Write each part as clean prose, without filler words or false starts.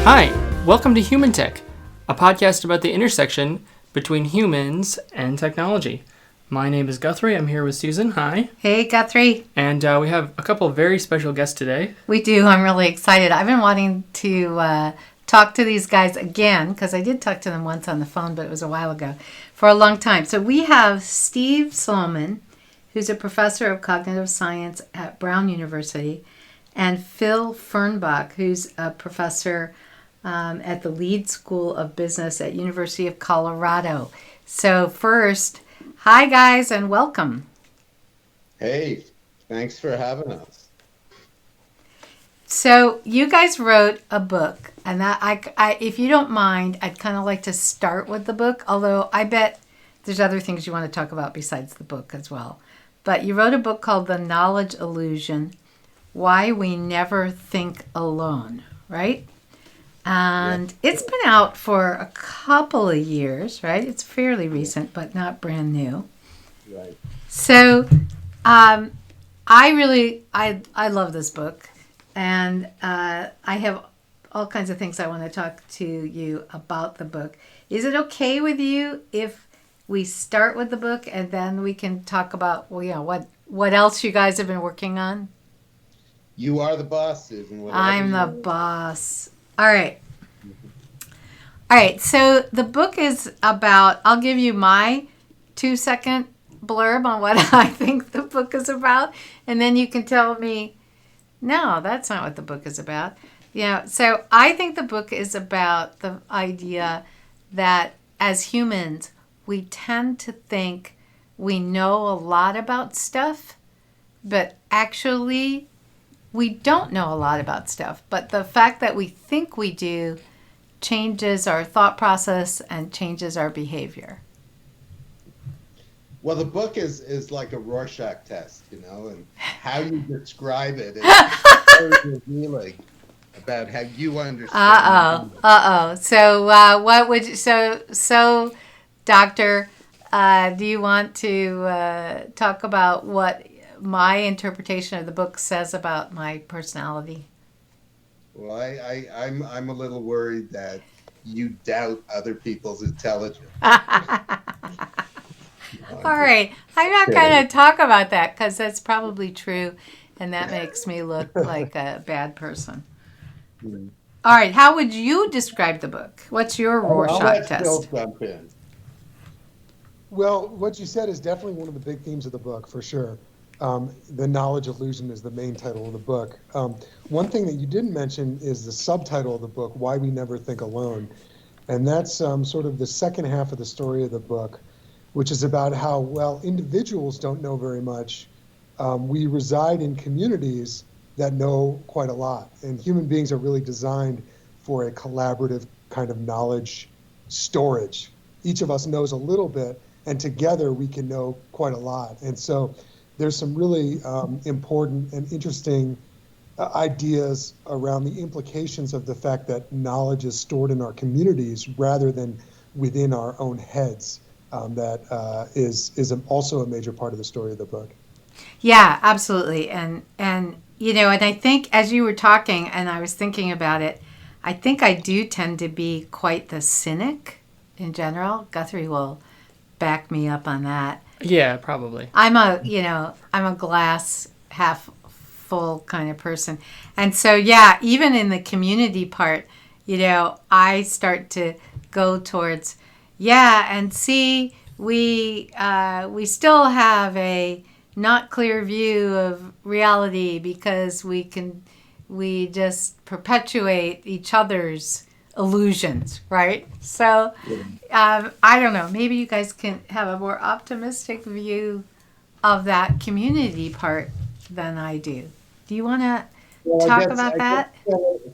Hi, welcome to Human Tech, a podcast about the intersection between humans and technology. My name is Guthrie. I'm here with Susan. Hi. Hey, Guthrie. And we have a couple of very special guests today. We do. I'm really excited. I've been wanting to talk to these guys again, because I did talk to them once on the phone, but it was a while ago, for a long time. So we have Steve Sloman, who's a professor of cognitive science at Brown University, and Phil Fernbach, who's a professor at the Leeds School of Business at University of Colorado. So first, hi guys, and welcome. Hey, thanks for having us. So you guys wrote a book, and that I if you don't mind, I'd kind of like to start with the book, although I bet there's other things you want to talk about besides the book as well. But you wrote a book called The Knowledge Illusion, Why We Never Think Alone, right? And It's been out for a couple of years, right? It's fairly recent, but not brand new. Right. So I love this book, and I have all kinds of things I want to talk to you about the book. Is it okay with you if we start with the book and then we can talk about, what else you guys have been working on? You are the boss, Susan. I'm the boss. All right. All right. So the book is about, I'll give you my 2-second blurb on what I think the book is about. And then you can tell me, no, that's not what the book is about. So I think the book is about the idea that as humans, we tend to think we know a lot about stuff, but actually we don't know a lot about stuff. But the fact that we think we do changes our thought process and changes our behavior. Well, the book is like a Rorschach test, and how you describe it is very revealing about how you understand. So what would you, so Doctor, do you want to talk about what my interpretation of the book says about my personality? Well, I'm a little worried that you doubt other people's intelligence. All right. I'm not going to talk about that because that's probably true, and that makes me look like a bad person. All right. How would you describe the book? What's your Rorschach test? Phil jump in. Well, what you said is definitely one of the big themes of the book, for sure. The Knowledge Illusion is the main title of the book. One thing that you didn't mention is the subtitle of the book, Why We Never Think Alone. And that's sort of the second half of the story of the book, which is about how, individuals don't know very much. We reside in communities that know quite a lot. And human beings are really designed for a collaborative kind of knowledge storage. Each of us knows a little bit, and together we can know quite a lot. And so there's some really important and interesting ideas around the implications of the fact that knowledge is stored in our communities rather than within our own heads. That is also a major part of the story of the book. Yeah, absolutely. And I think as you were talking and I was thinking about it, I think I do tend to be quite the cynic in general. Guthrie will back me up on that. Yeah, probably. I'm a glass half full kind of person. And so, even in the community part, I start to go towards, and see, we still have a not clear view of reality because we just perpetuate each other's illusions, right? So I don't know, maybe you guys can have a more optimistic view of that community part than I do. Do you want to talk about that?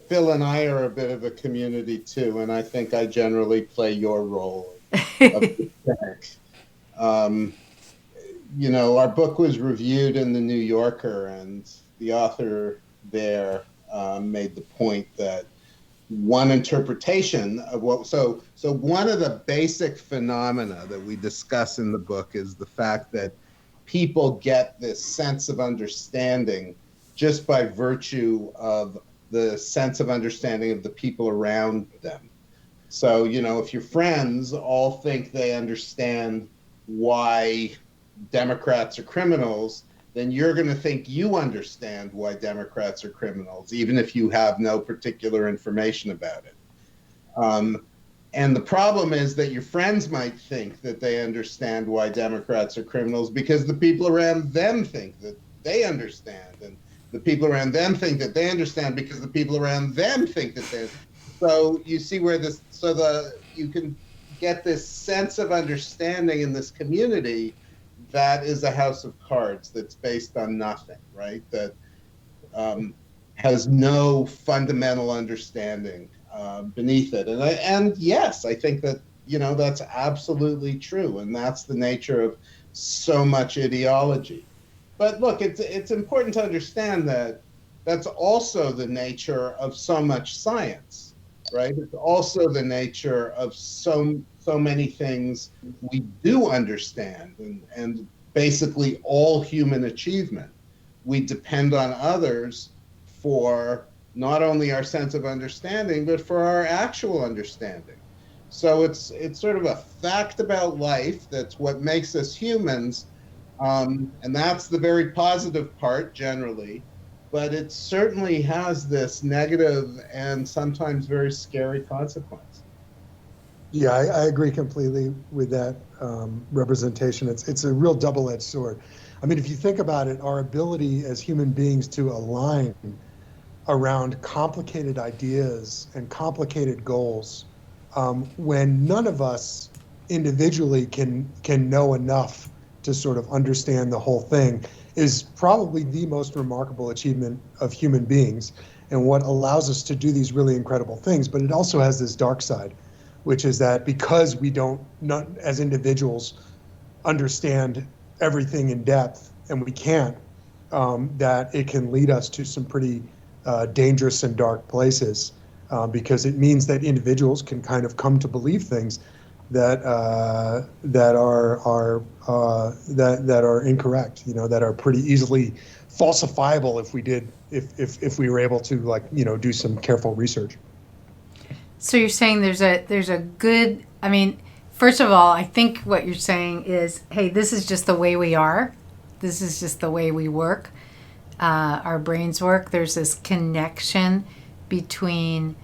Phil and I are a bit of a community too, and I think I generally play your role of the cynic. Our book was reviewed in the New Yorker, and the author there made the point that one interpretation of so one of the basic phenomena that we discuss in the book is the fact that people get this sense of understanding just by virtue of the sense of understanding of the people around them. So, if your friends all think they understand why Democrats are criminals, then you're going to think you understand why Democrats are criminals, even if you have no particular information about it. And the problem is that your friends might think that they understand why Democrats are criminals because the people around them think that they understand. And the people around them think that they understand because the people around them think that they. So you see where you can get this sense of understanding in this community that is a house of cards that's based on nothing, right? That has no fundamental understanding beneath it. And yes, I think that, that's absolutely true. And that's the nature of so much ideology. But look, it's important to understand that that's also the nature of so much science, right? It's also the nature of so many things we do understand, and basically all human achievement. We depend on others for not only our sense of understanding, but for our actual understanding. So it's sort of a fact about life that's what makes us humans, and that's the very positive part generally. But it certainly has this negative and sometimes very scary consequence. Yeah, I agree completely with that representation. It's a real double-edged sword. I mean, if you think about it, our ability as human beings to align around complicated ideas and complicated goals, when none of us individually can know enough to sort of understand the whole thing, is probably the most remarkable achievement of human beings and what allows us to do these really incredible things. But it also has this dark side, which is that because we don't, not as individuals, understand everything in depth, and we can't, that it can lead us to some pretty dangerous and dark places, because it means that individuals can kind of come to believe things that that are incorrect, that are pretty easily falsifiable if we were able to do some careful research. So you're saying there's a good, I mean, first of all, I think what you're saying is, hey, this is just the way we are. This is just the way we work. Our brains work. There's this connection between,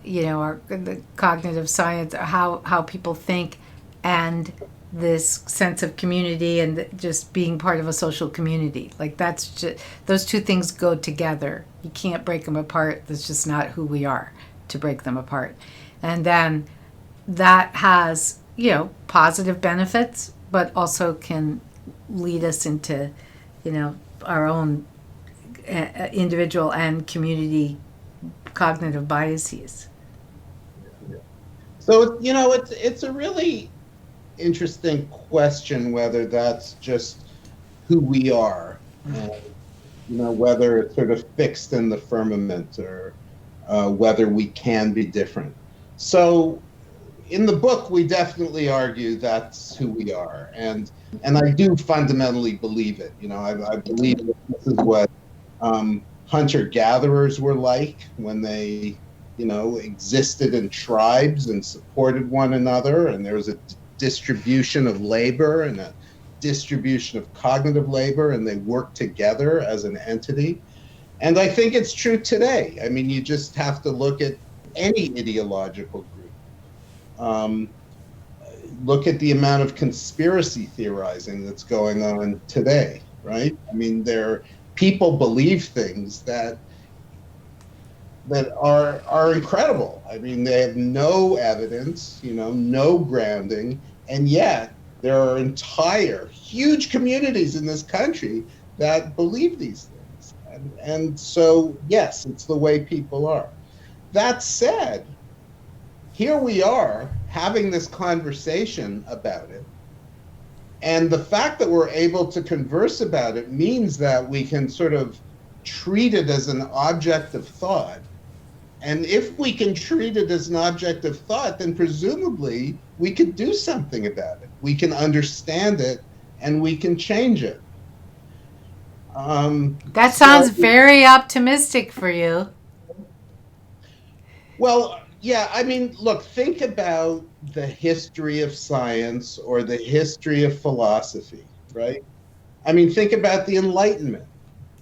the cognitive science, how people think, and this sense of community and just being part of a social community. Like that's just, those two things go together. You can't break them apart. That's just not who we are to break them apart. And then that has, positive benefits, but also can lead us into, our own individual and community cognitive biases. So, it's a really interesting question whether that's just who we are, and, whether it's sort of fixed in the firmament, or whether we can be different. So in the book, we definitely argue that's who we are. And I do fundamentally believe it. I believe that this is what hunter-gatherers were like when they, existed in tribes and supported one another. And there was a distribution of labor and a distribution of cognitive labor, and they worked together as an entity. And I think it's true today. I mean, you just have to look at any ideological group. Look at the amount of conspiracy theorizing that's going on today, right? I mean, people believe things that are incredible. I mean, they have no evidence, no grounding, and yet there are entire huge communities in this country that believe these things. And so, yes, it's the way people are. That said, here we are having this conversation about it. And the fact that we're able to converse about it means that we can sort of treat it as an object of thought. And if we can treat it as an object of thought, then presumably we could do something about it. We can understand it and we can change it. That sounds very optimistic for you. Well, yeah, I mean, look, think about the history of science or the history of philosophy, right? I mean, think about the Enlightenment.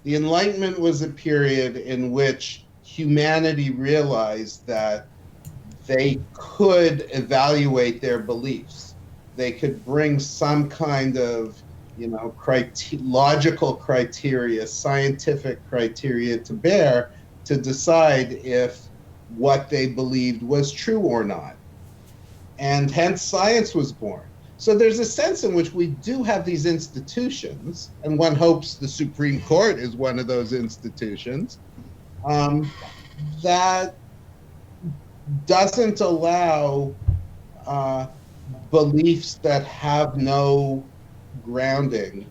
The Enlightenment was a period in which humanity realized that they could evaluate their beliefs. They could bring some kind of, logical criteria, scientific criteria to bear to decide if what they believed was true or not. And hence science was born. So there's a sense in which we do have these institutions, and one hopes the Supreme Court is one of those institutions, that doesn't allow beliefs that have no grounding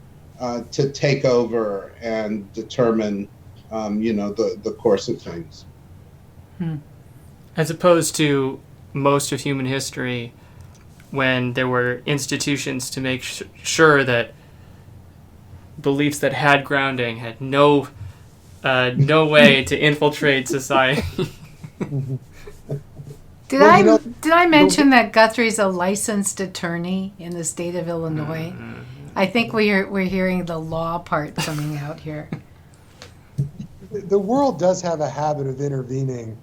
to take over and determine, the course of things. As opposed to most of human history, when there were institutions to make sure that beliefs that had grounding had no way to infiltrate society. Did I mention that Guthrie's a licensed attorney in the state of Illinois? I think we're hearing the law part coming out here. The world does have a habit of intervening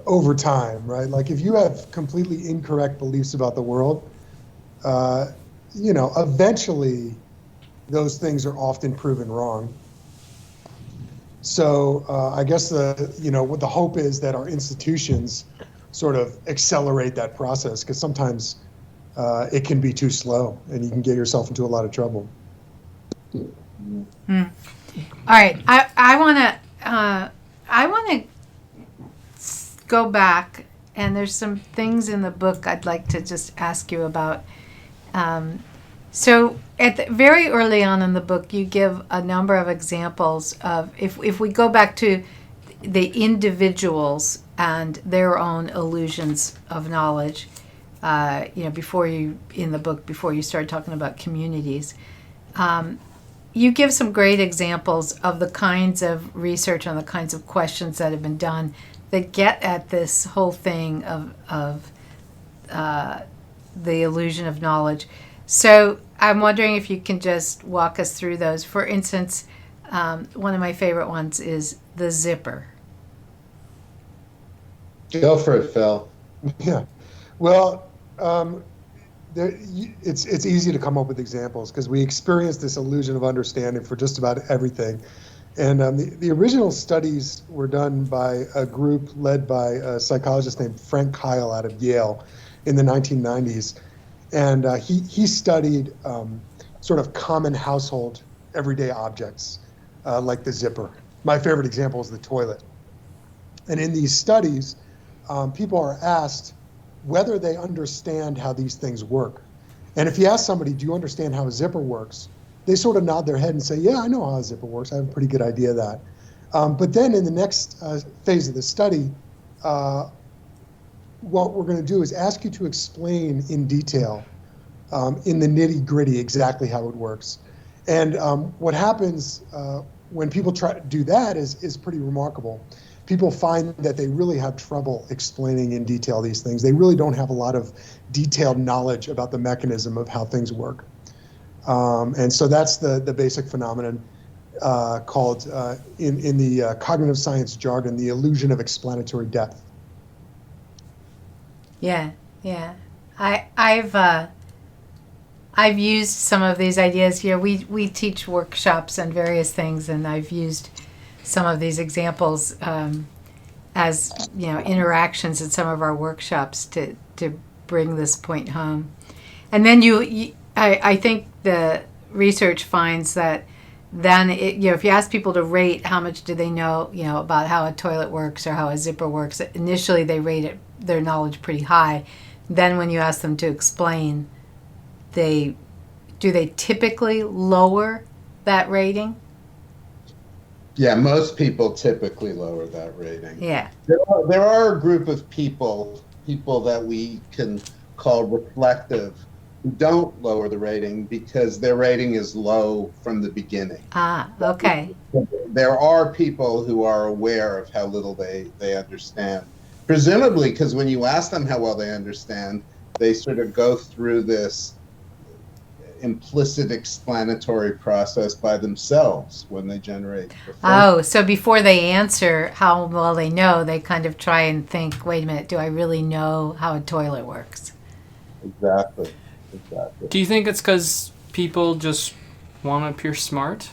over time, right? Like if you have completely incorrect beliefs about the world, eventually those things are often proven wrong. So I guess what the hope is that our institutions sort of accelerate that process, because sometimes it can be too slow and you can get yourself into a lot of trouble. All right, I want to go back, and there's some things in the book I'd like to just ask you about. So very early on in the book, you give a number of examples of, if we go back to the individuals and their own illusions of knowledge, before you start talking about communities, you give some great examples of the kinds of research and the kinds of questions that have been done that get at this whole thing of the illusion of knowledge. So I'm wondering if you can just walk us through those. For instance, one of my favorite ones is the zipper. Go for it, Phil. Yeah. Well, it's easy to come up with examples because we experience this illusion of understanding for just about everything. And the original studies were done by a group led by a psychologist named Frank Kyle out of Yale in the 1990s. And he studied sort of common household everyday objects like the zipper. My favorite example is the toilet. And in these studies, people are asked whether they understand how these things work. And if you ask somebody, do you understand how a zipper works? They sort of nod their head and say, yeah, I know how a zipper works. I have a pretty good idea of that. But then in the next phase of the study, what we're going to do is ask you to explain in detail, in the nitty-gritty, exactly how it works. And what happens when people try to do that is pretty remarkable. People find that they really have trouble explaining in detail these things. They really don't have a lot of detailed knowledge about the mechanism of how things work. And so that's the basic phenomenon called, in the cognitive science jargon, the illusion of explanatory depth. Yeah. I've used some of these ideas here. We teach workshops and various things, and I've used some of these examples as interactions in some of our workshops to bring this point home. And then I think the research finds that then if you ask people to rate how much do they know about how a toilet works or how a zipper works, initially they rate their knowledge pretty high. Then when you ask them to explain, do they typically lower that rating? Yeah, most people typically lower that rating. Yeah. There are a group of people that we can call reflective who don't lower the rating because their rating is low from the beginning. Ah, okay. There are people who are aware of how little they understand. Presumably, because when you ask them how well they understand, they sort of go through this implicit explanatory process by themselves when they generate the function. Oh, so before they answer how well they know, they kind of try and think, wait a minute, do I really know how a toilet works? Exactly. Do you think it's because people just want to appear smart?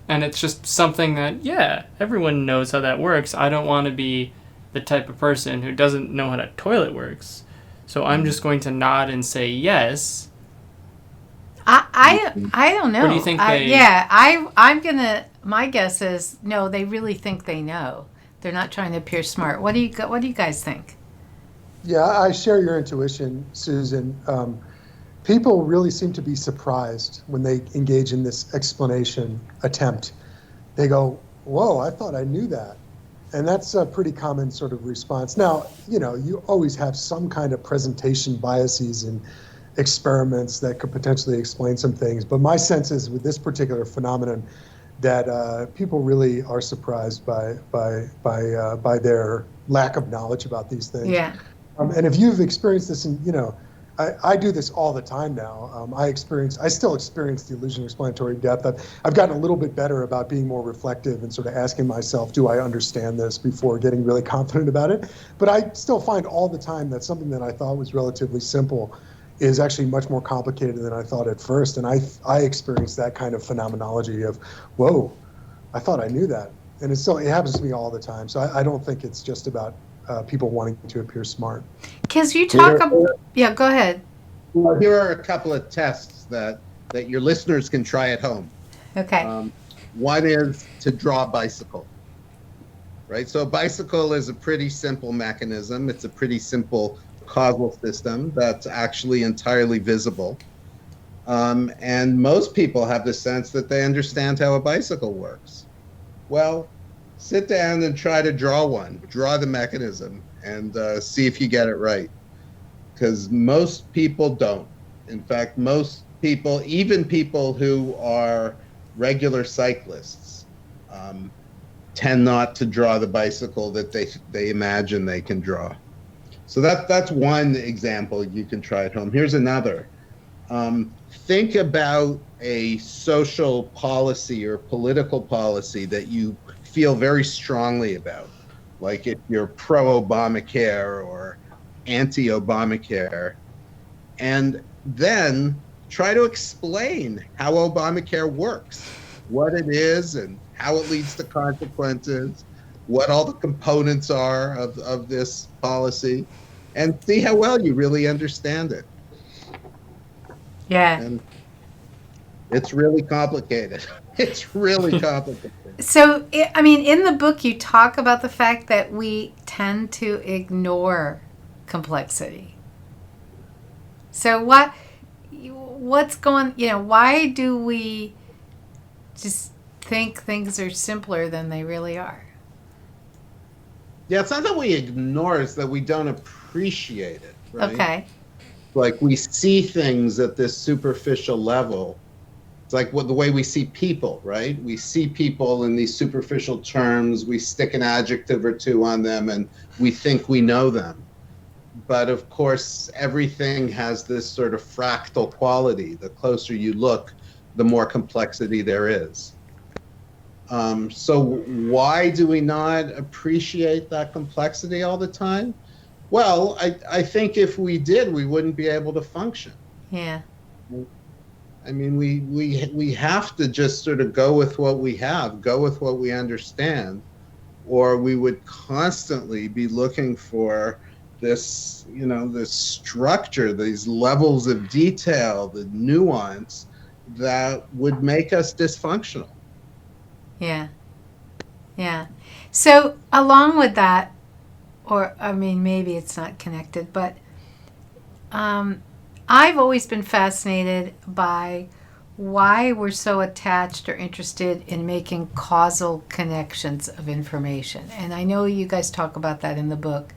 And it's just something that, yeah, everyone knows how that works. I don't want to be the type of person who doesn't know how a toilet works. So I'm just going to nod and say yes. I don't know. Or do you think they... I'm gonna. My guess is no. They really think they know. They're not trying to appear smart. What do you guys think? Yeah, I share your intuition, Susan. People really seem to be surprised when they engage in this explanation attempt. They go, "Whoa, I thought I knew that." And that's a pretty common sort of response. Now, you always have some kind of presentation biases and experiments that could potentially explain some things. But my sense is with this particular phenomenon that people really are surprised by their lack of knowledge about these things. Yeah. And if you've experienced this, and I do this all the time now. I still experience the illusion of explanatory depth. I've gotten a little bit better about being more reflective and sort of asking myself, do I understand this before getting really confident about it? But I still find all the time that something that I thought was relatively simple is actually much more complicated than I thought at first. And I experience that kind of phenomenology of, whoa, I thought I knew that. And it happens to me all the time. So I don't think it's just about people wanting to appear smart. Because you talk about... Yeah, go ahead. Well, here are a couple of tests that your listeners can try at home. Okay. One is to draw a bicycle, right? So a bicycle is a pretty simple mechanism. It's a pretty simple causal system that's actually entirely visible. And most people have the sense that they understand how a bicycle works. Well, sit down and try to draw one. Draw the mechanism and see if you get it right. Because most people don't. In fact, most people, even people who are regular cyclists, tend not to draw the bicycle that they imagine they can draw. So that's one example you can try at home. Here's another. Think about a social policy or political policy that you feel very strongly about, like if you're pro-Obamacare or anti-Obamacare, and then try to explain how Obamacare works, what it is and how it leads to consequences, what all the components are of this policy, and see how well you really understand it. Yeah. And it's really complicated. It's really complicated. So, in the book, you talk about the fact that we tend to ignore complexity. So what's going, why do we just think things are simpler than they really are? Yeah, it's not that we ignore, it's that we don't appreciate it, right? Okay. Like we see things at this superficial level. It's like the way we see people, right? We see people in these superficial terms, we stick an adjective or two on them, and we think we know them. But of course, everything has this sort of fractal quality. The closer you look, the more complexity there is. So why do we not appreciate that complexity all the time? Well, I think if we did, we wouldn't be able to function. Yeah. I mean, we have to just sort of go with what we have, go with what we understand, or we would constantly be looking for this, this structure, these levels of detail, the nuance that would make us dysfunctional. Yeah. Yeah. So along with that, or maybe it's not connected, but I've always been fascinated by why we're so attached or interested in making causal connections of information. And I know you guys talk about that in the book,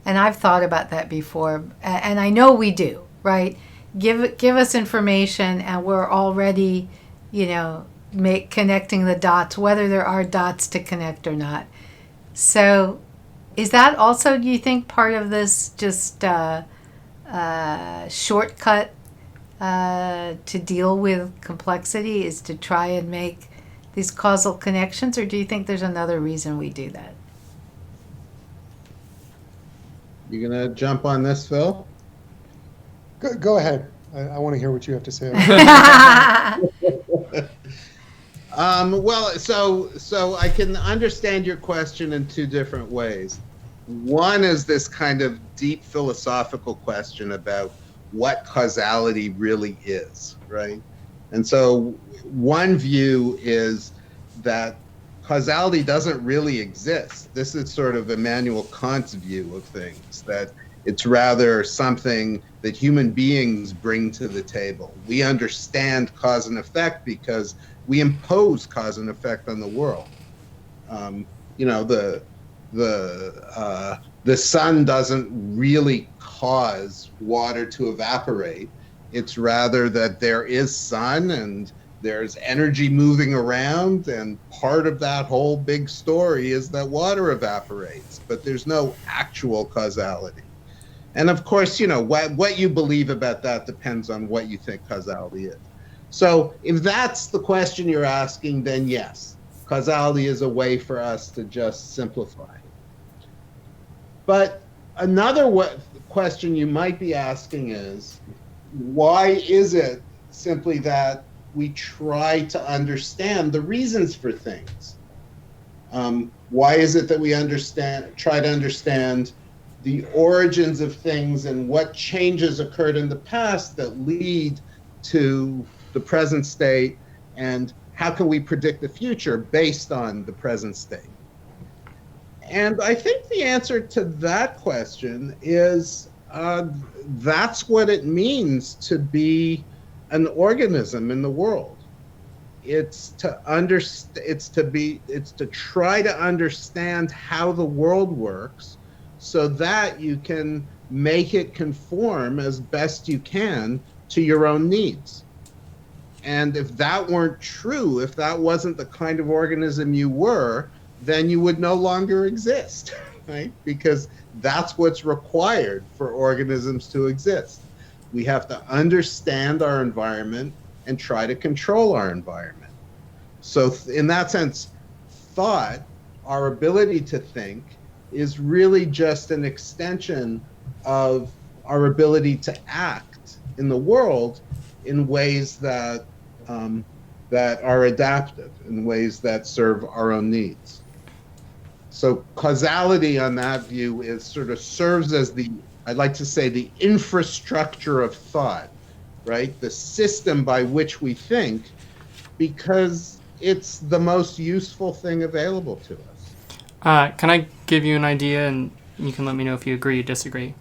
and I've thought about that before, and I know we do, right? give us information, and we're already, connecting the dots, whether there are dots to connect or not. So, is that also, do you think, part of this just shortcut to deal with complexity, is to try and make these causal connections, or do you think there's another reason we do that? You gonna jump on this, Phil? Go ahead. I want to hear what you have to say. Well, so I can understand your question in two different ways. One is this kind of deep philosophical question about what causality really is, right? And so one view is that causality doesn't really exist. This is sort of Immanuel Kant's view of things, that it's rather something that human beings bring to the table. We understand cause and effect because we impose cause and effect on the world. The sun doesn't really cause water to evaporate. It's rather that there is sun and there's energy moving around, and part of that whole big story is that water evaporates, but there's no actual causality. And of course, what you believe about that depends on what you think causality is. So if that's the question you're asking, then yes, causality is a way for us to just simplify. But another question you might be asking is, why is it simply that we try to understand the reasons for things? Why is it that we try to understand the origins of things and what changes occurred in the past that lead to the present state, and how can we predict the future based on the present state? And I think the answer to that question is that's what it means to be an organism in the world. It's to try to understand how the world works so that you can make it conform as best you can to your own needs. And if that weren't true, if that wasn't the kind of organism you were, then you would no longer exist, right? Because that's what's required for organisms to exist. We have to understand our environment and try to control our environment. So in that sense, thought, our ability to think, is really just an extension of our ability to act in the world in ways that are adaptive, in ways that serve our own needs. So causality on that view is sort of serves as I'd like to say, the infrastructure of thought, right? The system by which we think, because it's the most useful thing available to us. Can I give you an idea, and you can let me know if you agree or disagree?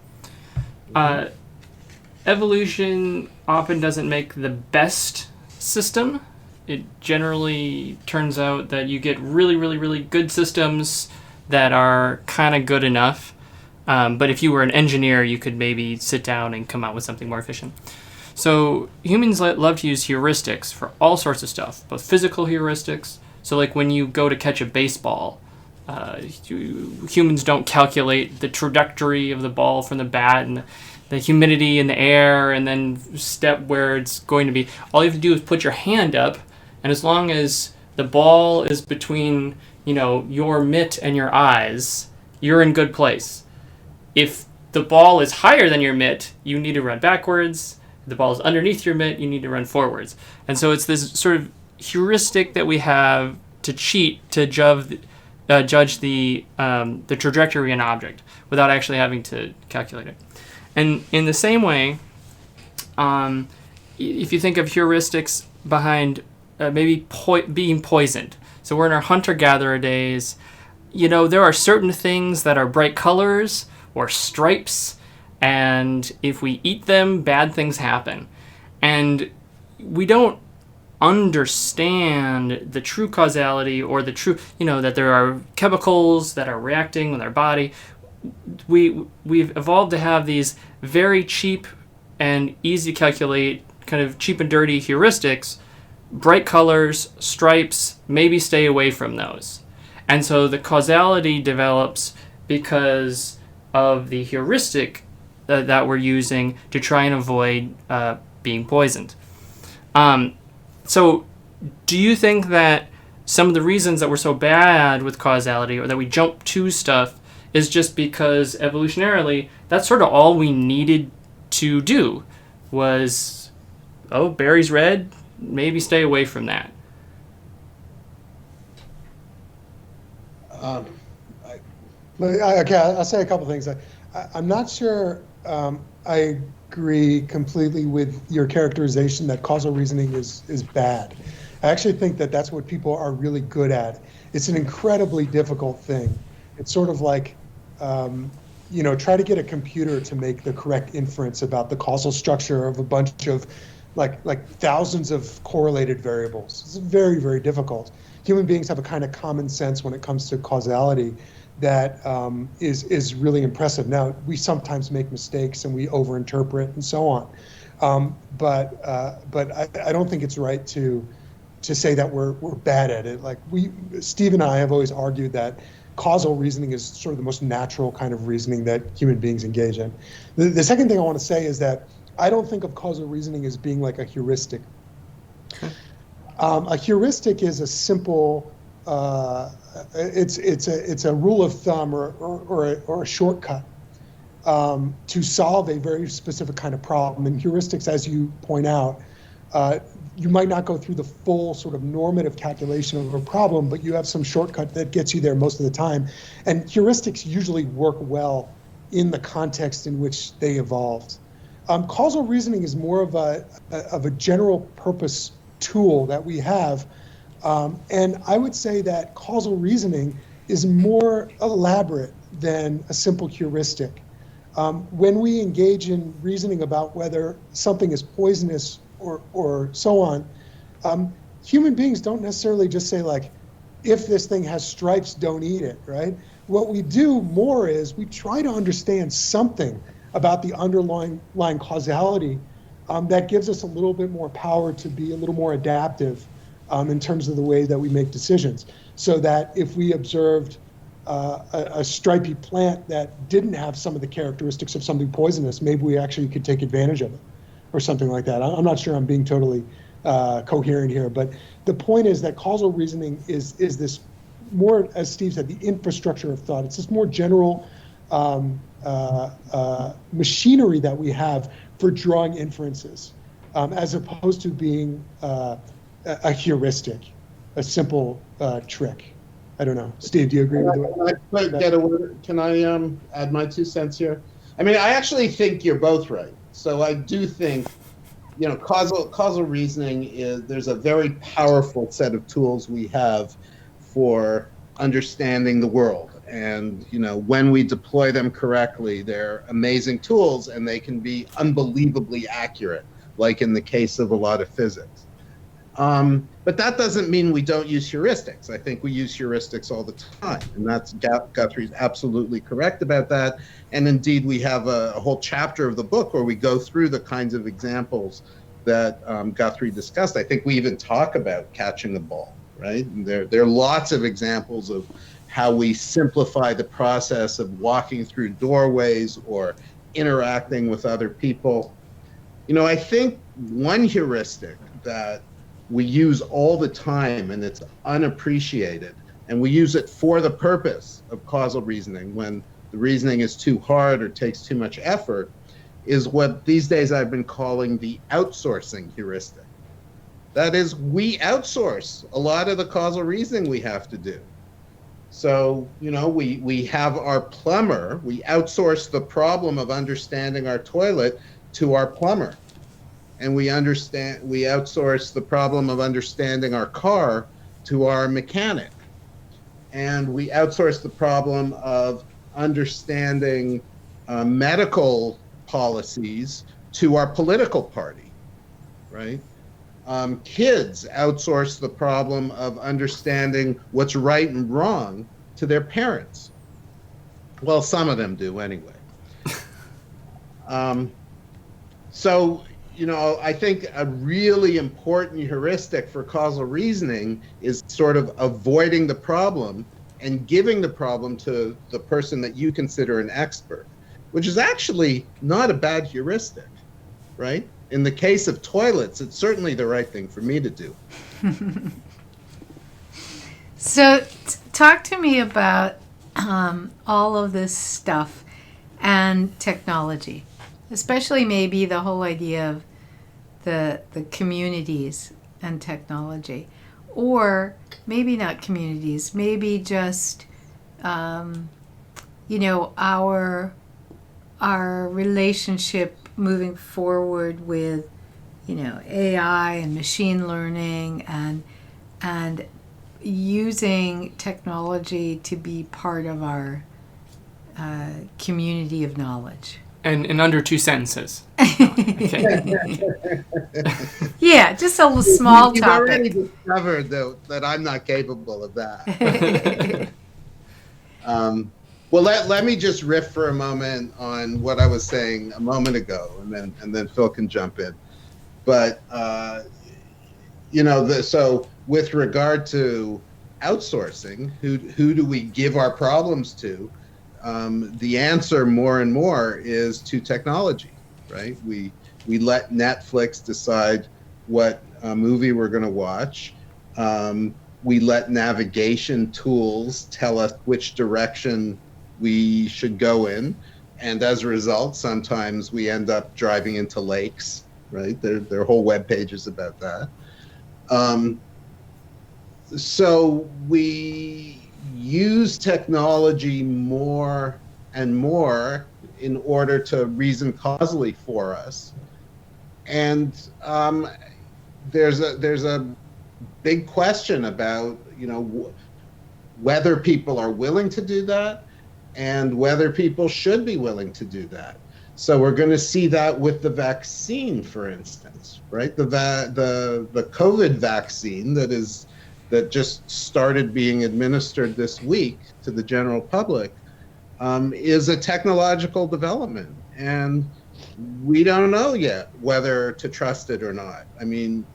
Evolution often doesn't make the best system. It generally turns out that you get really, really, really good systems that are kind of good enough. But if you were an engineer, you could maybe sit down and come out with something more efficient. So humans love to use heuristics for all sorts of stuff, both physical heuristics. So like when you go to catch a baseball, humans don't calculate the trajectory of the ball from the bat and the humidity in the air and then step where it's going to be. All you have to do is put your hand up, and as long as the ball is between, your mitt and your eyes, you're in good place. If the ball is higher than your mitt, you need to run backwards. If the ball is underneath your mitt, you need to run forwards. And so it's this sort of heuristic that we have to cheat to judge the trajectory of an object without actually having to calculate it. And in the same way, if you think of heuristics behind maybe being poisoned. So we're in our hunter-gatherer days. There are certain things that are bright colors or stripes, and if we eat them, bad things happen. And we don't understand the true causality or the true, that there are chemicals that are reacting with our body. We've evolved to have these very cheap and easy to calculate, kind of cheap and dirty heuristics, bright colors, stripes, maybe stay away from those. And so the causality develops because of the heuristic that we're using to try and avoid being poisoned. So do you think that some of the reasons that we're so bad with causality, or that we jump to stuff, is just because evolutionarily that's sort of all we needed to do was, oh, berry's red, maybe stay away from that? Okay, I'll say a couple things. I'm not sure I agree completely with your characterization that causal reasoning is bad. I actually think that that's what people are really good at. It's an incredibly difficult thing. It's sort of like, try to get a computer to make the correct inference about the causal structure of a bunch of like thousands of correlated variables. It's very, very difficult. Human beings have a kind of common sense when it comes to causality that is really impressive. Now, we sometimes make mistakes and we overinterpret and so on. But I don't think it's right to say that we're bad at it. Like Steve and I have always argued that causal reasoning is sort of the most natural kind of reasoning that human beings engage in. The second thing I want to say is that I don't think of causal reasoning as being like a heuristic. Okay. A heuristic is a simple, it's a rule of thumb or a shortcut to solve a very specific kind of problem. And heuristics, as you point out, you might not go through the full sort of normative calculation of a problem, but you have some shortcut that gets you there most of the time. And heuristics usually work well in the context in which they evolved. Causal reasoning is more of a general purpose tool that we have. And I would say that causal reasoning is more elaborate than a simple heuristic. When we engage in reasoning about whether something is poisonous or so on, human beings don't necessarily just say, like, if this thing has stripes, don't eat it, right? What we do more is we try to understand something about the underlying causality that gives us a little bit more power to be a little more adaptive in terms of the way that we make decisions. So that if we observed a stripy plant that didn't have some of the characteristics of something poisonous, maybe we actually could take advantage of it or something like that. I'm not sure I'm being totally coherent here, but the point is that causal reasoning is this more, as Steve said, the infrastructure of thought. It's this more general machinery that we have for drawing inferences, as opposed to being a heuristic, a simple trick. I don't know. Steve, do you agree with it? Can I add my 2 cents here? I mean, I actually think you're both right. So I do think, causal reasoning there's a very powerful set of tools we have for understanding the world. And, when we deploy them correctly, they're amazing tools and they can be unbelievably accurate, like in the case of a lot of physics. But that doesn't mean we don't use heuristics. I think we use heuristics all the time, and that's Guthrie's absolutely correct about that. And indeed, we have a whole chapter of the book where we go through the kinds of examples that Guthrie discussed. I think we even talk about catching a ball, right? And there are lots of examples of how we simplify the process of walking through doorways or interacting with other people. I think one heuristic that we use all the time, and it's unappreciated, and we use it for the purpose of causal reasoning when the reasoning is too hard or takes too much effort, is what these days I've been calling the outsourcing heuristic. That is, we outsource a lot of the causal reasoning we have to do. So, we have our plumber, we outsource the problem of understanding our toilet to our plumber. And we outsource the problem of understanding our car to our mechanic. And we outsource the problem of understanding medical policies to our political party, right? Kids outsource the problem of understanding what's right and wrong to their parents. Well, some of them do anyway. So, I think a really important heuristic for causal reasoning is sort of avoiding the problem and giving the problem to the person that you consider an expert, which is actually not a bad heuristic, right? In the case of toilets, it's certainly the right thing for me to do. So, talk to me about all of this stuff and technology, especially maybe the whole idea of the communities and technology, or maybe not communities, maybe just our relationship moving forward with AI and machine learning and using technology to be part of our community of knowledge. And in under 2 sentences. Yeah, just a small You've topic. already discovered, though, that I'm not capable of that. Well, let me just riff for a moment on what I was saying a moment ago, and then Phil can jump in. But so with regard to outsourcing, who do we give our problems to? The answer more and more is to technology, right? We let Netflix decide what movie we're going to watch. We let navigation tools tell us which direction we should go in, and as a result, sometimes we end up driving into lakes, right? There are whole web pages about that. So we use technology more and more in order to reason causally for us, and there's a big question about whether people are willing to do that and whether people should be willing to do that. So we're going to see that with the vaccine, for instance, right? The COVID vaccine that just started being administered this week to the general public is a technological development, and we don't know yet whether to trust it or not. I mean,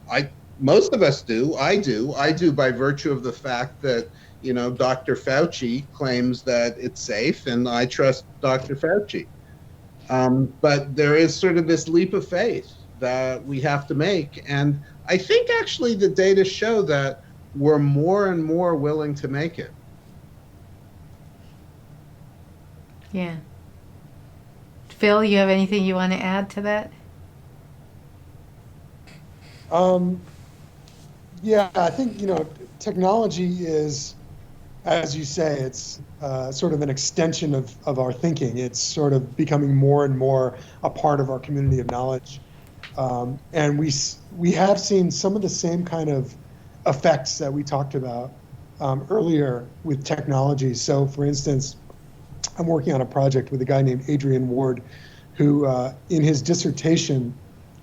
most of us do. I do by virtue of the fact that Dr. Fauci claims that it's safe, and I trust Dr. Fauci. But there is sort of this leap of faith that we have to make, and I think actually the data show that we're more and more willing to make it. Yeah. Phil, you have anything you want to add to that? Yeah, I think, technology is, as you say, it's sort of an extension of our thinking. It's sort of becoming more and more a part of our community of knowledge. And we have seen some of the same kind of effects that we talked about earlier with technology. So, for instance, I'm working on a project with a guy named Adrian Ward, who in his dissertation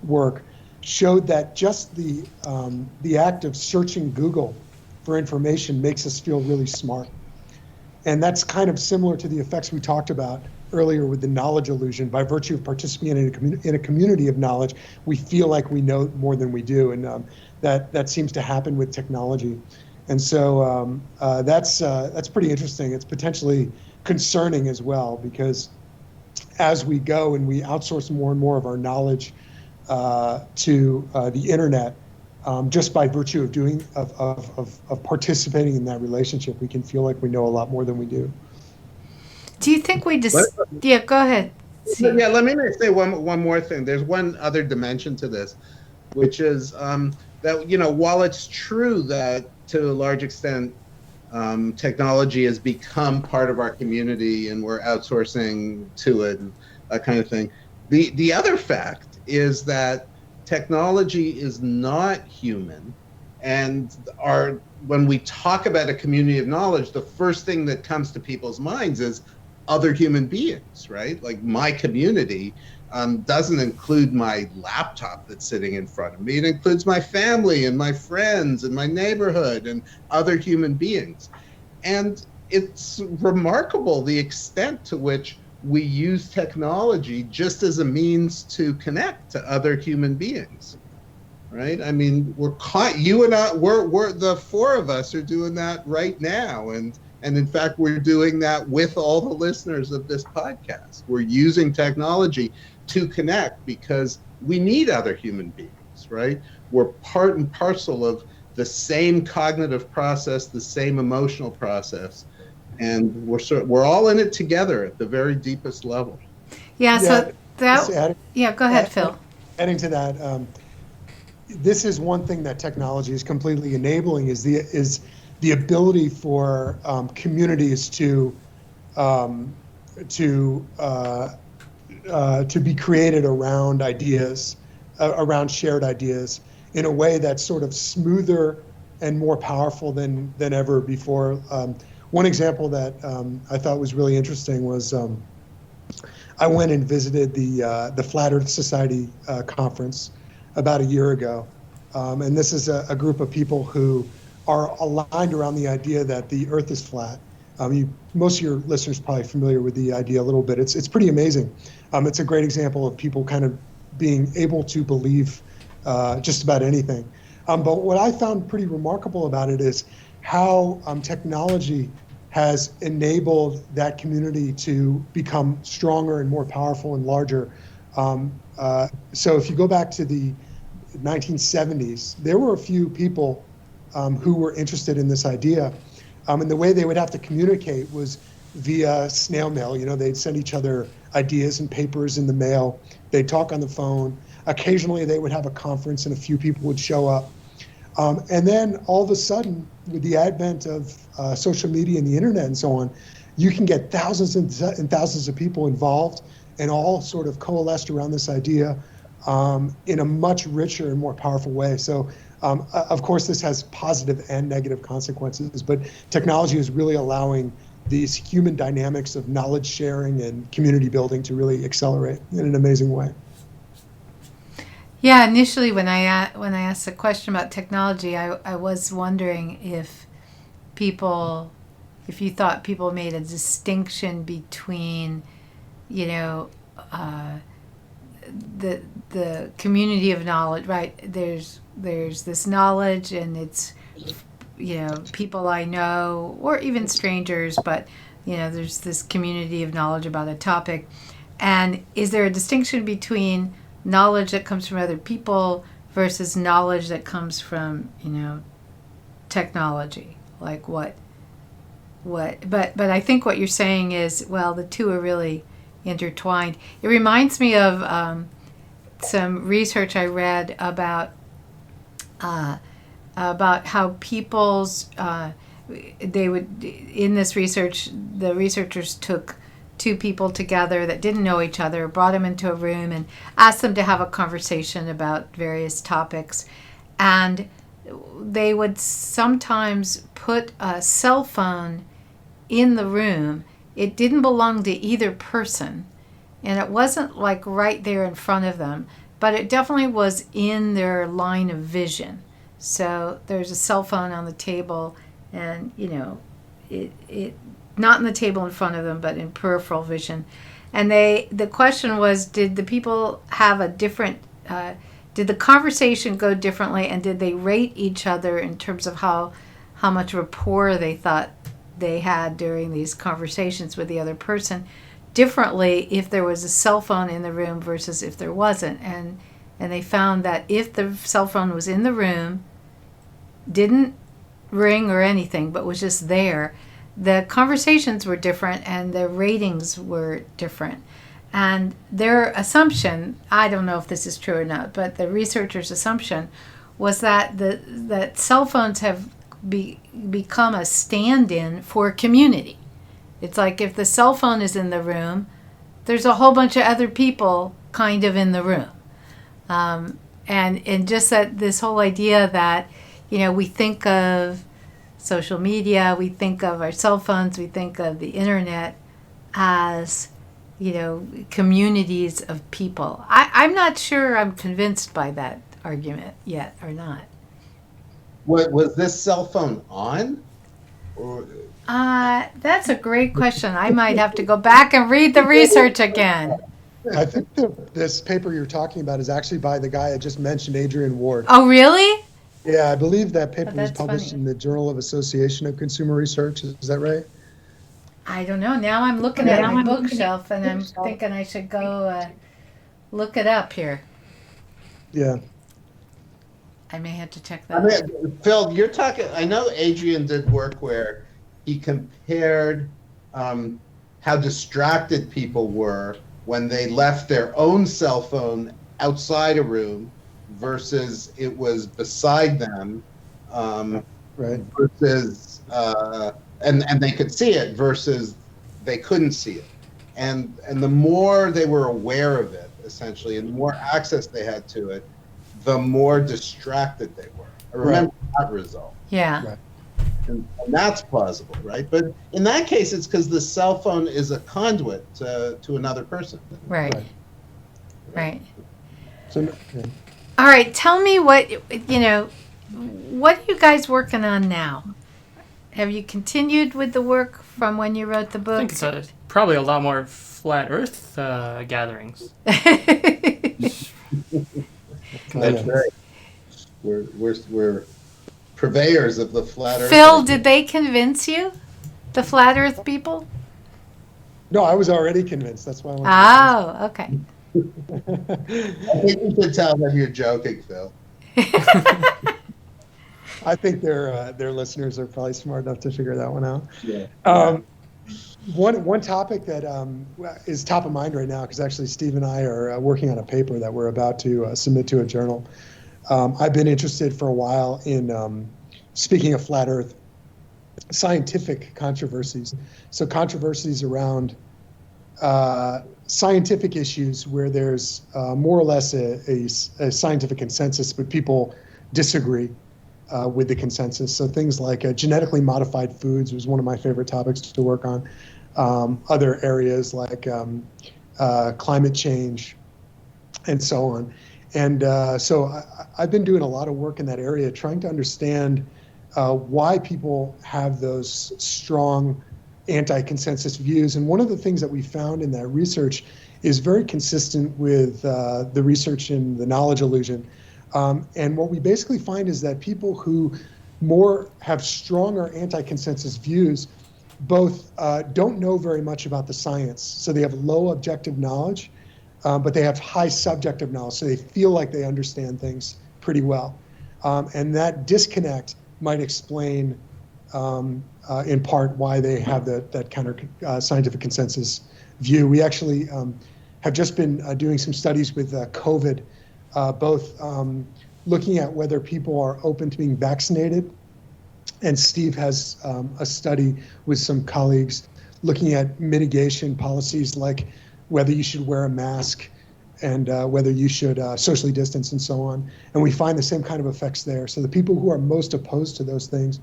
work showed that just the act of searching Google for information makes us feel really smart. And that's kind of similar to the effects we talked about earlier with the knowledge illusion. By virtue of participating in a community of knowledge, we feel like we know more than we do, and that seems to happen with technology. And so that's pretty interesting. It's potentially concerning as well, because as we go and we outsource more and more of our knowledge to the internet, just by virtue of doing of participating in that relationship, we can feel like we know a lot more than we do. Do you think we just? Yeah, go ahead. Yeah, let me say one more thing. There's one other dimension to this, which is that while it's true that to a large extent technology has become part of our community and we're outsourcing to it and that kind of thing, the other fact is that technology is not human, and when we talk about a community of knowledge, the first thing that comes to people's minds is other human beings, right? Like my community doesn't include my laptop that's sitting in front of me. It includes my family and my friends and my neighborhood and other human beings. And it's remarkable the extent to which we use technology just as a means to connect to other human beings, right? I mean, you and I, we're the four of us are doing that right now, and in fact, we're doing that with all the listeners of this podcast. We're using technology to connect because we need other human beings, right? We're part and parcel of the same cognitive process, the same emotional process, and we're all in it together at the very deepest level. Yeah, Yeah, so just that, adding, yeah, go ahead, Phil. adding to that, this is one thing that technology is completely enabling is the ability for communities um, to be created around ideas, around shared ideas, in a way that's sort of smoother and more powerful than ever before. One example that I thought was really interesting was I went and visited the Flat Earth Society conference about a year ago, and this is a group of people who are aligned around the idea that the Earth is flat. Most of your listeners are probably familiar with the idea a little bit. It's pretty amazing. It's a great example of people kind of being able to believe just about anything. But what I found pretty remarkable about it is how technology has enabled that community to become stronger and more powerful and larger. So if you go back to the 1970s, there were a few people who were interested in this idea. And the way they would have to communicate was via snail mail. You know, they'd send each other ideas and papers in the mail. They'd talk on the phone. Occasionally they would have a conference and a few people would show up. And then all of a sudden, with the advent of social media and the internet and so on, you can get thousands and thousands of people involved and all sort of coalesced around this idea in a much richer and more powerful way. So, of course, this has positive and negative consequences, but technology is really allowing these human dynamics of knowledge sharing and community building to really accelerate in an amazing way. Yeah, initially when I asked the question about technology, I was wondering if you thought people made a distinction between, you know, the community of knowledge, right? There's this knowledge, and it's, you know, people I know or even strangers, but you know, there's this community of knowledge about a topic, and is there a distinction between knowledge that comes from other people versus knowledge that comes from, you know, technology? Like what but I think what you're saying is, well, the two are really intertwined. It reminds me of some research I read about how people's they would, in this research, the researchers took two people together that didn't know each other, brought them into a room and asked them to have a conversation about various topics. And they would sometimes put a cell phone in the room. It didn't belong to either person, and it wasn't like right there in front of them, but it definitely was in their line of vision. So there's a cell phone on the table, and you know, it not on the table in front of them, but in peripheral vision. And the question was, did the people have a different, did the conversation go differently, and did they rate each other in terms of how much rapport they thought they had during these conversations with the other person differently if there was a cell phone in the room versus if there wasn't. And they found that if the cell phone was in the room, didn't ring or anything, but was just there, the conversations were different and the ratings were different. And their assumption, I don't know if this is true or not, but the researchers' assumption was that that cell phones have become a stand-in for community. It's like if the cell phone is in the room, there's a whole bunch of other people kind of in the room. And just that this whole idea that, you know, we think of social media, we think of our cell phones, we think of the internet as, you know, communities of people. I'm not sure I'm convinced by that argument yet or not. What was this cell phone on? Or That's a great question. I might have to go back and read the research again. I think this paper you're talking about is actually by the guy I just mentioned, Adrian Ward. Oh, really? Yeah, I believe that paper was that's published funny. in the Journal of Association of Consumer Research. Is that right? I don't know. Now I'm looking at my bookshelf and I'm thinking I should go look it up here. Yeah. I may have to check I that. mean, Phil, you're talking. I know Adrian did work where he compared how distracted people were when they left their own cell phone outside a room versus it was beside them, Right. versus and they could see it versus they couldn't see it, and the more they were aware of it, essentially, and the more access they had to it, the more distracted they were. I remember that result. Yeah. Right. And that's plausible, right? But in that case, it's because the cell phone is a conduit to another person. Right. Right. Right. So, yeah. All right. Tell me what what are you guys working on now? Have you continued with the work from when you wrote the I book? think it's probably a lot more flat Earth gatherings. That's right. We're purveyors of the flat earth. Phil, did they convince you? The flat Earth people? No, I was already convinced. That's why I wanted to. Oh, okay. I think you should tell them you're joking, Phil. I think their listeners are probably smart enough to figure that one out. Yeah. One topic that is top of mind right now, because actually Steve and I are working on a paper that we're about to submit to a journal. I've been interested for a while in, speaking of flat Earth, scientific controversies. So controversies around scientific issues where there's more or less a scientific consensus, but people disagree with the consensus. So things like genetically modified foods was one of my favorite topics to work on. Other areas like climate change and so on. And so I've been doing a lot of work in that area, trying to understand why people have those strong anti-consensus views. And one of the things that we found in that research is very consistent with the research in the knowledge illusion. And what we basically find is that people who have stronger anti-consensus views both don't know very much about the science. So they have low objective knowledge, but they have high subjective knowledge. So they feel like they understand things pretty well. And that disconnect might explain in part why they have that counter scientific consensus view. We actually have just been doing some studies with COVID, both looking at whether people are open to being vaccinated. And Steve has a study with some colleagues looking at mitigation policies, like whether you should wear a mask and whether you should socially distance and so on. And we find the same kind of effects there. So the people who are most opposed to those things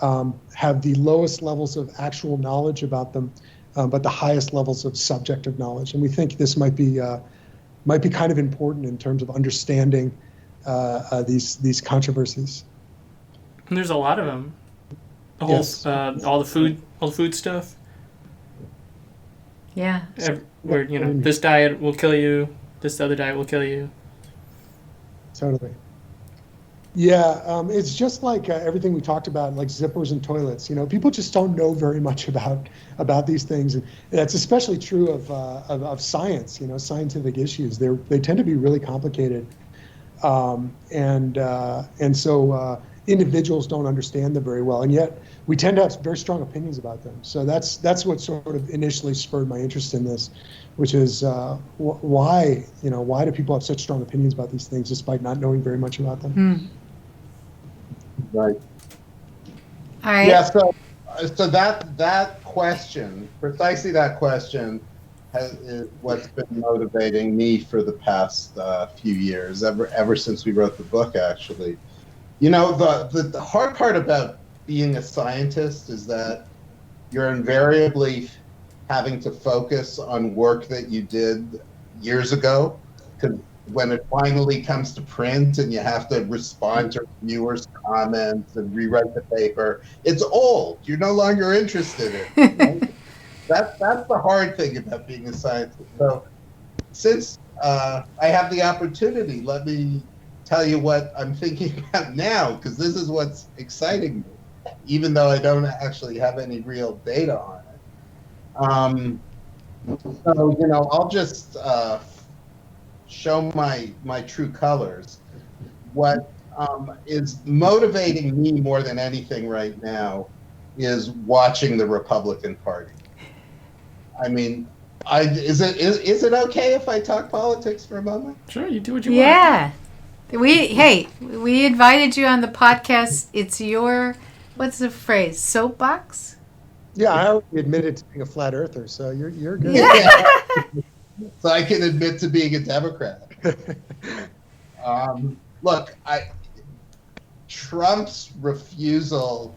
have the lowest levels of actual knowledge about them, but the highest levels of subjective knowledge. And we think this might be kind of important in terms of understanding these controversies. And there's a lot of them. The whole, Yes. all the food stuff. Yeah. Where this diet will kill you, this other diet will kill you. Totally. Yeah, it's just like everything we talked about, like zippers and toilets. People just don't know very much about these things, and that's especially true of science. Scientific issues. They tend to be really complicated, and so individuals don't understand them very well, and yet we tend to have very strong opinions about them. So that's what sort of initially spurred my interest in this, which is why do people have such strong opinions about these things despite not knowing very much about them? Right. All right. Yeah. So that question, precisely that question, is what's been motivating me for the past few years, ever since we wrote the book, actually. The hard part about being a scientist is that you're invariably having to focus on work that you did years ago, because when it finally comes to print and you have to respond to viewers' comments and rewrite the paper, it's old. You're no longer interested in it. Right? That's the hard thing about being a scientist. So since I have the opportunity, let me tell you what I'm thinking about now, because this is what's exciting me, even though I don't actually have any real data on it. So, I'll just show my true colors. What is motivating me more than anything right now is watching the Republican Party. I mean, is it okay if I talk politics for a moment? Sure, you do what you want. Yeah. We invited you on the podcast. It's your, what's the phrase? Soapbox? Yeah, I already admitted to being a flat earther, so you're good. Yeah. So I can admit to being a Democrat. Look, Trump's refusal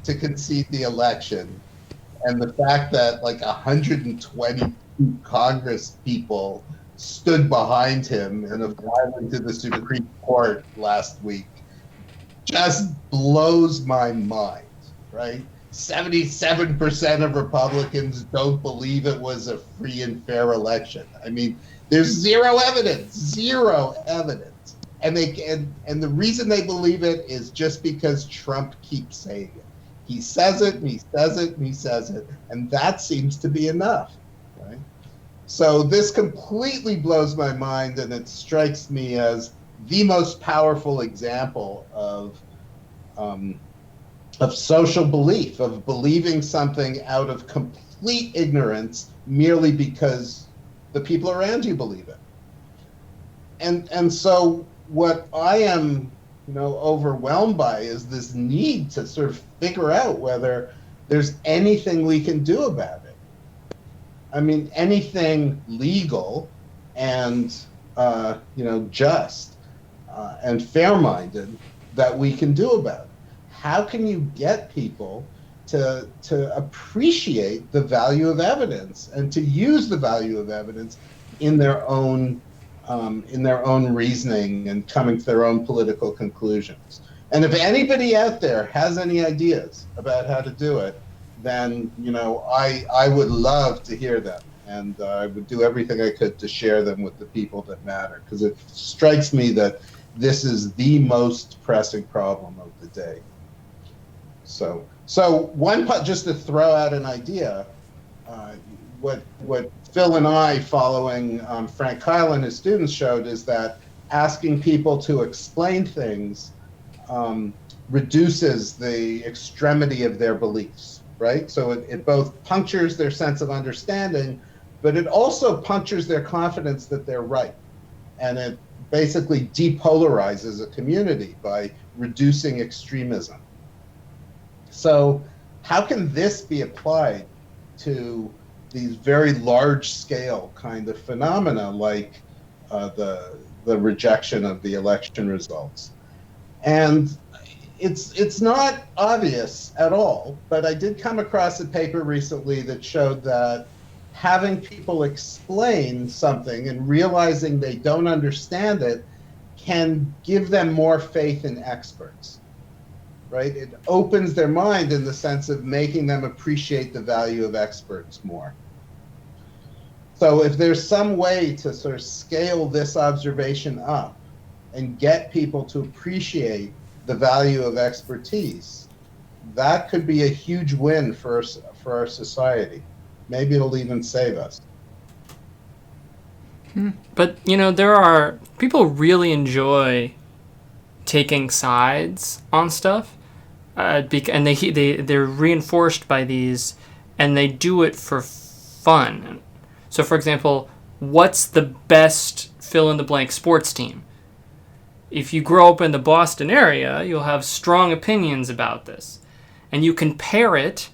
to concede the election and the fact that like 120 Congress people stood behind him in a filing to the Supreme Court last week just blows my mind, right? 77% of Republicans don't believe it was a free and fair election. I mean, there's zero evidence. And the reason they believe it is just because Trump keeps saying it. He says it, and he says it, and he says it, and that seems to be enough, right? So this completely blows my mind, and it strikes me as the most powerful example of social belief, of believing something out of complete ignorance merely because the people around you believe it. And so what I am, overwhelmed by is this need to sort of figure out whether there's anything we can do about it. I mean, anything legal and, just and fair-minded that we can do about it. How can you get people to appreciate the value of evidence and to use the value of evidence in their own reasoning and coming to their own political conclusions? And if anybody out there has any ideas about how to do it, then I would love to hear them, and I would do everything I could to share them with the people that matter, because it strikes me that this is the most pressing problem of the day. So just to throw out an idea, what Phil and I, following Frank Kyle and his students, showed is that asking people to explain things reduces the extremity of their beliefs, right? So it both punctures their sense of understanding, but it also punctures their confidence that they're right. And it basically depolarizes a community by reducing extremism. So how can this be applied to these very large-scale kind of phenomena like the rejection of the election results? And it's not obvious at all, but I did come across a paper recently that showed that having people explain something and realizing they don't understand it can give them more faith in experts. Right? It opens their mind in the sense of making them appreciate the value of experts more. So if there's some way to sort of scale this observation up and get people to appreciate the value of expertise, that could be a huge win for our society. Maybe it'll even save us. But, there are people really enjoy taking sides on stuff. And they're reinforced by these, and they do it for fun. So, for example, what's the best fill-in-the-blank sports team? If you grow up in the Boston area, you'll have strong opinions about this. And you can parrot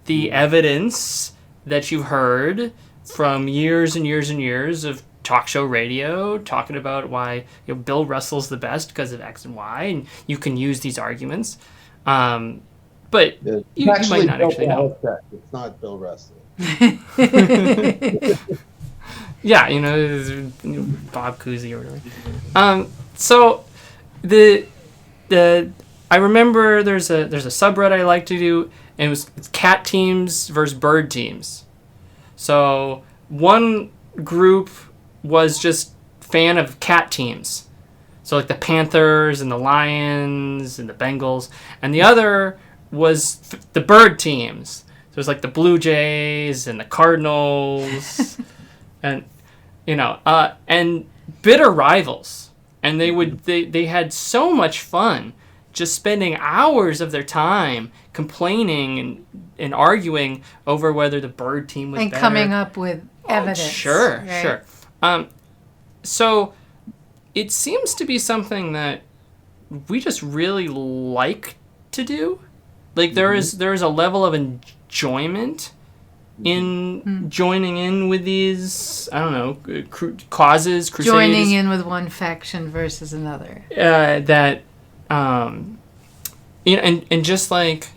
the evidence that you've heard from years and years and years of talk show radio talking about why Bill Russell's the best because of X and Y, and you can use these arguments. But you might not actually know. It's not Bill Russell. Yeah, Bob Cousy or whatever. So the I remember there's a subreddit I like to do, and it's cat teams versus bird teams. So one group was just fan of cat teams, so like the Panthers and the Lions and the Bengals, and the other was the bird teams. So it was like the Blue Jays and the Cardinals, and and bitter rivals. And they had so much fun just spending hours of their time complaining and arguing over whether the bird team was and better. coming up with evidence. Sure, right? sure. So it seems to be something that we just really like to do. Like there is a level of enjoyment in joining in with these, I don't know, causes, crusades. Joining in with one faction versus another. And just like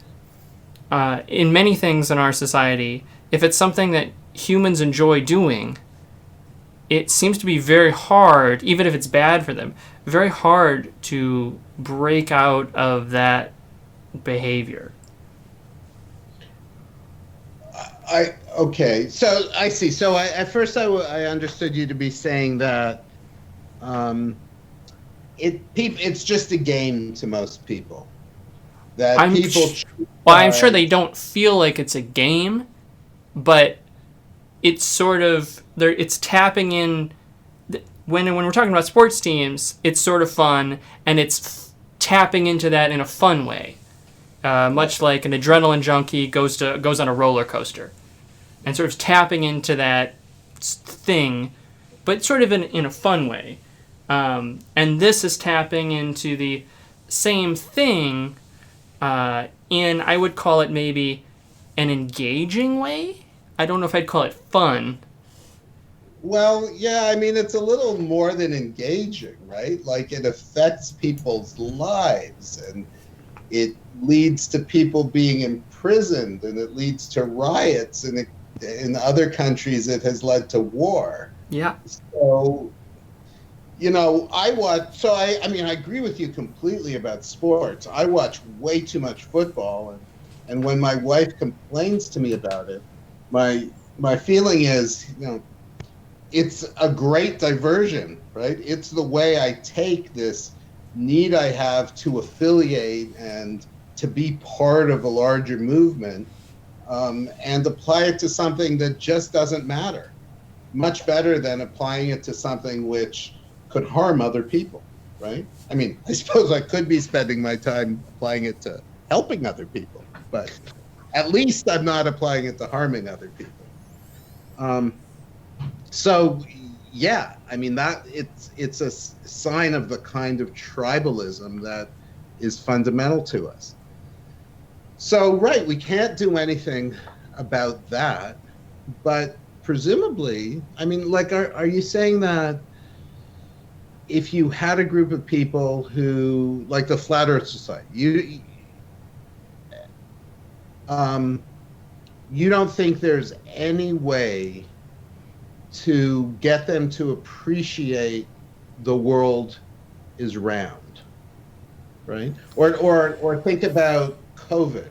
in many things in our society, if it's something that humans enjoy doing, it seems to be very hard, even if it's bad for them, very hard to break out of that behavior. Okay, so I see. So at first I understood you to be saying that it's just a game to most people. That I'm sure they don't feel like it's a game, but it's sort of it's tapping in. When we're talking about sports teams, it's sort of fun, and it's tapping into that in a fun way. Much like an adrenaline junkie goes on a roller coaster, and sort of tapping into that thing, but sort of in a fun way. And this is tapping into the same thing in, I would call it maybe an engaging way. I don't know if I'd call it fun. Well, yeah, I mean, it's a little more than engaging, right? Like it affects people's lives, and it leads to people being imprisoned, and it leads to riots, and in other countries it has led to war. Yeah. So, I mean, I agree with you completely about sports. I watch way too much football, and when my wife complains to me about it, my feeling is, it's a great diversion, right? It's the way I take this need I have to affiliate and to be part of a larger movement, and apply it to something that just doesn't matter. Much better than applying it to something which could harm other people, right? I mean, I suppose I could be spending my time applying it to helping other people, but at least I'm not applying it to harming other people. So, yeah, I mean, that it's a sign of the kind of tribalism that is fundamental to us. So, right, we can't do anything about that, but presumably, I mean, like, are you saying that if you had a group of people who, like the Flat Earth Society, you don't think there's any way to get them to appreciate the world is round, right? Or think about COVID.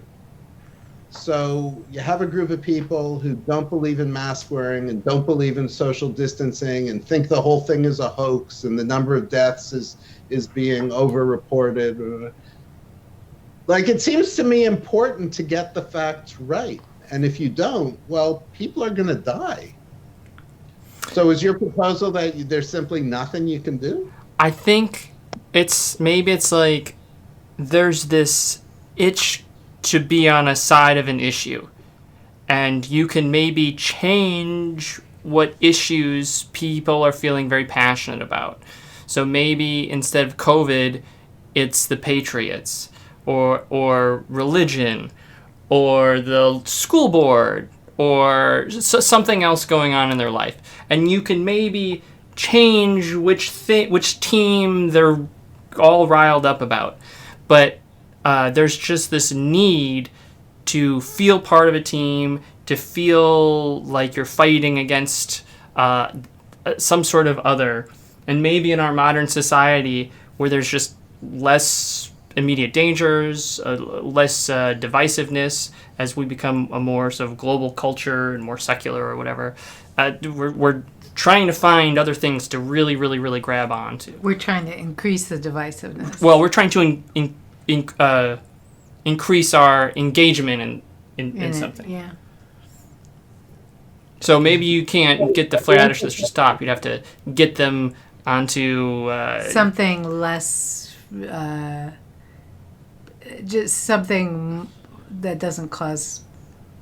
So you have a group of people who don't believe in mask wearing and don't believe in social distancing and think the whole thing is a hoax and the number of deaths is being overreported. Like, it seems to me important to get the facts right. And if you don't, well, people are going to die. So is your proposal that there's simply nothing you can do? I think it's like there's this itch to be on a side of an issue, and you can maybe change what issues people are feeling very passionate about. So maybe instead of COVID, it's the Patriots, or religion, or the school board, or something else going on in their life. And you can maybe change which team they're all riled up about. But there's just this need to feel part of a team, to feel like you're fighting against some sort of other. And maybe in our modern society where there's just less immediate dangers, less divisiveness, as we become a more sort of global culture and more secular or whatever, we're trying to find other things to really, really, really grab onto. We're trying to increase the divisiveness. Well, we're trying to increase our engagement in something. Yeah. So maybe you can't get the flatishers to stop. You'd have to get them onto something less, just something that doesn't cause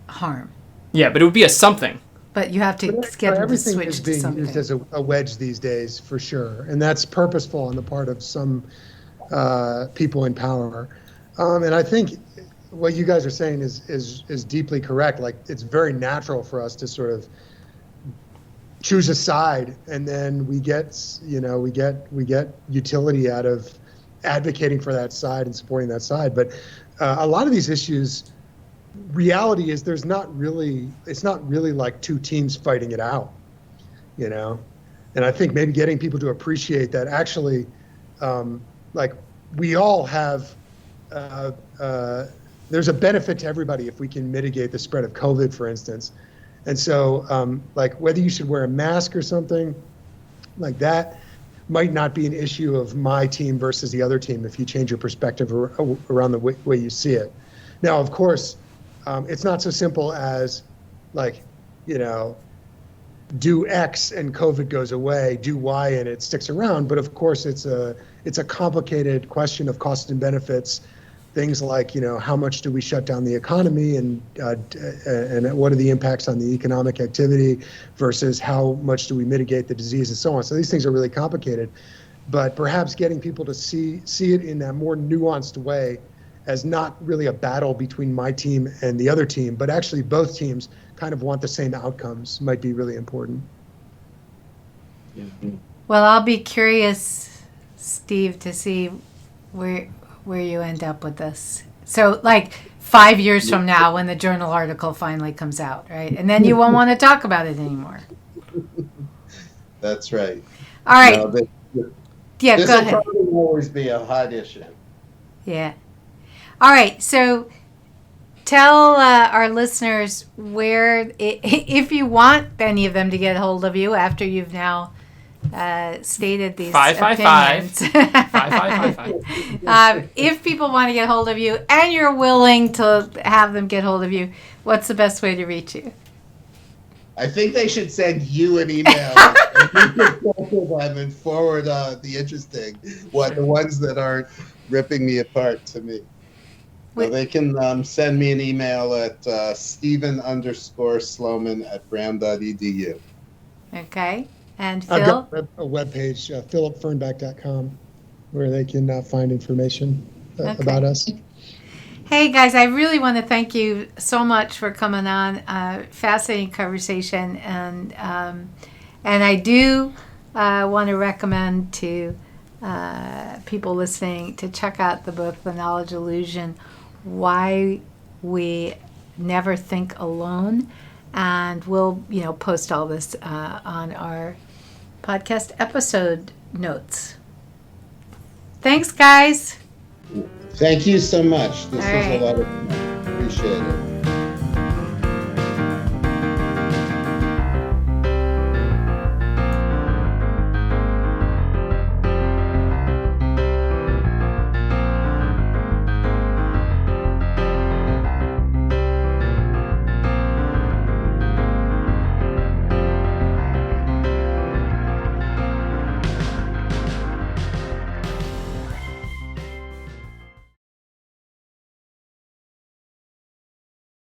harm. Yeah, but it would be a something. But you have to get them to everything switch is to being something. used as a wedge these days, for sure, and that's purposeful on the part of some people in power. And I think what you guys are saying is deeply correct. Like, it's very natural for us to sort of choose a side, and then we get utility out of advocating for that side and supporting that side. But a lot of these issues, reality is it's not really like two teams fighting it out, and I think maybe getting people to appreciate that actually, like, we all have there's a benefit to everybody if we can mitigate the spread of COVID, for instance. And so, like, whether you should wear a mask or something like that might not be an issue of my team versus the other team if you change your perspective around the way you see it. Now, of course, it's not so simple as, like, do X and COVID goes away, do Y and it sticks around. But of course, it's a complicated question of cost and benefits. Things like, how much do we shut down the economy, and what are the impacts on the economic activity versus how much do we mitigate the disease, and so on. So these things are really complicated, but perhaps getting people to see it in that more nuanced way, as not really a battle between my team and the other team, but actually both teams kind of want the same outcomes, might be really important. Well, I'll be curious, Steve, to see where you end up with this. So, like, 5 years from now, when the journal article finally comes out, right? And then you won't want to talk about it anymore. That's right. All right. No, Yeah, this go will ahead. probably always be a hot issue. Yeah. All right. So tell our listeners where, if you want any of them to get a hold of you after you've now stated these 555. opinions. 5555. If people want to get hold of you and you're willing to have them get hold of you, what's the best way to reach you? I think they should send you an email and you can talk to them and forward the ones that aren't ripping me apart to me. So they can send me an email at Stephen_Sloman@brown.edu. Okay. And I've Phil? got a webpage, philfernbach.com, where they can find information about us. Hey guys, I really want to thank you so much for coming on. Fascinating conversation, and I do want to recommend to people listening to check out the book, The Knowledge Illusion: Why We Never Think Alone, and we'll post all this on our podcast episode notes. Thanks, guys. Thank you so much. This was All right. a lot of fun. Appreciate it.